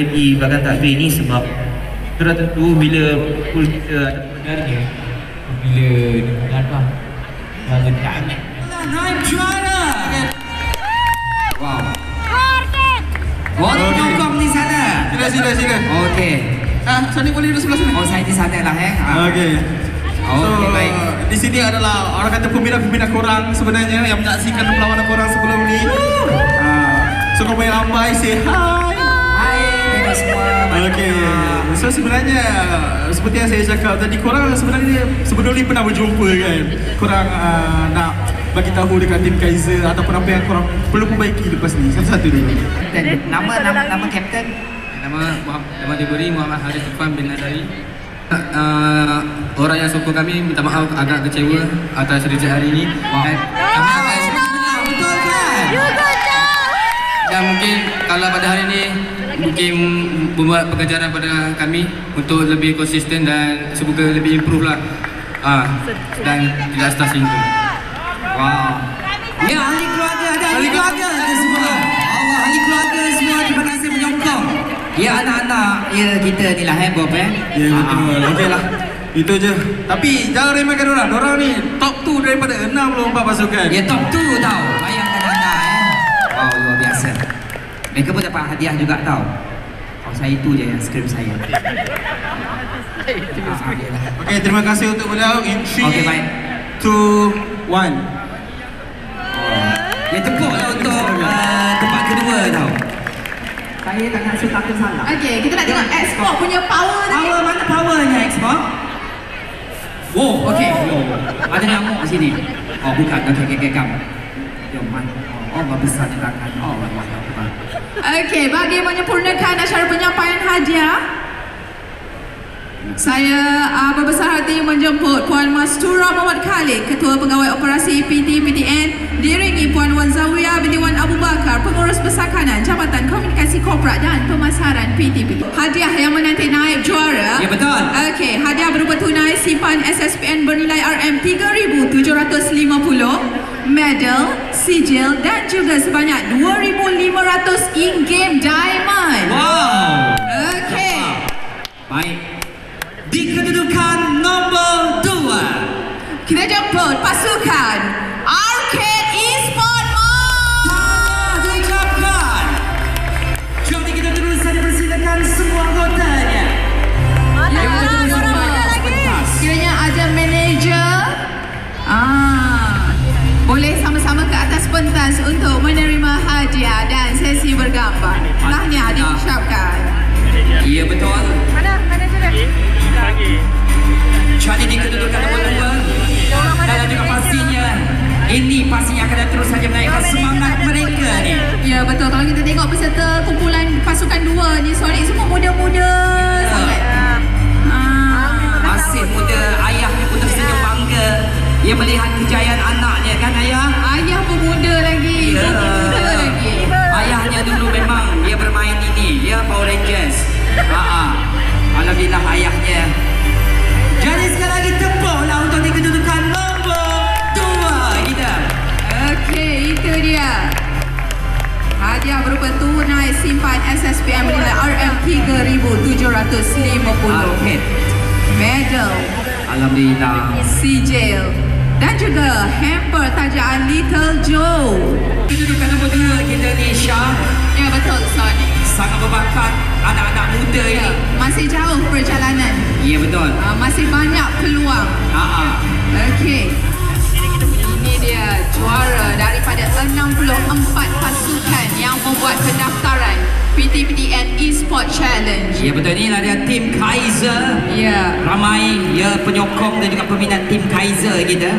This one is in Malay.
di bahagian takbir ni sebab sudah tentu bila pukul kita ada pendengarnya, bila dengar bang letak naik juara. Wow. Oh, nyokong di sana. Sila. Okey. Sani boleh duduk sebelah sini. Oh, saya di sana lah Okey. Okey, baik. Di sini adalah orang kata pembina korang sebenarnya yang menyaksikan perlawanan korang sebelum ni. So kau boleh ramai say hi. Hai, tengok semua. Okey. So sebenarnya seperti yang saya cakap tadi, korang sebenarnya sebelum ni pernah berjumpa kan. Korang nak bagi tahu dekat tim Kaiser ataupun apa yang korang perlu perbaiki lepas ni. Satu-satu dulu. Nama kapten. Nama diberi Muhammad Haris Irfan bin Nazari. Orang yang sokong kami minta maaf agak kecewa atas reject hari ini. Kami akan Betul kan? dan mungkin kalau pada hari ini mungkin membuat pekerjaan pada kami untuk lebih konsisten dan semoga lebih improve lah. Dan tidak tersinggung. Wow. Ya, ahli keluarga ada ahli keluarga ada semua. Allah, ahli keluarga semua terima kasih menyokong. Ya, anak-anak ya kita ni lah Bob Ya betul. Okey lah. Itu je. Tapi jangan remehkan orang. Orang ni top 2 daripada 64 pasukan. Ya, top 2 tau. Bayangkan anda Wow, luar biasa. Mereka pun dapat hadiah juga tau. Oh, saya tu je yang skrip saya. Okey, terima kasih untuk beliau. In 3, Okey, baik. 2, 1. Ya, tepuk lah untuk tempat kedua tau. Saya tak nak suka salah. Okey, kita nak tengok Xbox punya power tadi. Power, mana powernya Xbox? Wow, okey. Ada nyamuk di sini. Oh, bukan. Okey, kam. Jom, mana? Oh, besar di tangan. Oh, Allah. Okey, bagi menyempurnakan acara penyampaian hadiah, saya berbesar hati menjemput Puan Mastura Muhammad Khalid, Ketua Pegawai Operasi PT-PTN, diiringi Puan Wan Zawiyah binti Wan Abu Bakar, Pengurus Besar Kanan Jabatan Komunikasi Korporat dan Pemasaran PT-PTN. Hadiah yang menanti naib juara. Ya, betul. Okey, hadiah berupa tunai simpan SSPN bernilai RM3,750, medal, sijil dan juga sebanyak 2,500 in-game diamond. Wow. Okey. Baik. Di kedudukan nombor 2, kita jemput pasukan Arcade Esport Mall. Diucapkan. Jom kita terus saja persilakan semua anggotanya. Kiranya ada manager. Boleh sama-sama ke atas pentas untuk menerima hadiah dan sesi bergambar. Tahniah diucapkan. Ya, betul. Mana manager dia? Jadi di kedudukan nombor 2 dan juga pastinya ini pastinya akan terus saja menaikkan semangat mereka ni. Ya, betul. Kalau kita tengok peserta kumpulan pasukan 2 ni, sorry, semua muda-muda sangat. Masih muda, ayahnya pun tersenyum bangga. Ia melihat kejayaan anaknya kan ayah? Ayah pun muda lagi. Ya. Muda lagi. Ayahnya dulu memang dia bermain ini, dia Power Rangers. Alhamdulillah ayahnya. Jadi sekali lagi tepuklah untuk di kedudukan nombor 2 kita. Okey, itu dia. Hadiah berupa tunai simpan SSPM bernilai RM3,750. Medal, Alhamdulillah. sijil dan juga hamper tajaan Little Joe. Kedudukan nombor 2 kita ni Syah. Ya, betul Sony. Sangat berbakat anak-anak muda ini. Masih jauh perjalanan. Ya, betul. Masih banyak peluang. Okey. Ini dia juara daripada 64 pasukan yang membuat pendaftaran PT-PTN Esport Challenge. Ya, betul. Inilah dia tim Kaiser. Ya. Ramai ya penyokong dan juga peminat tim Kaiser kita.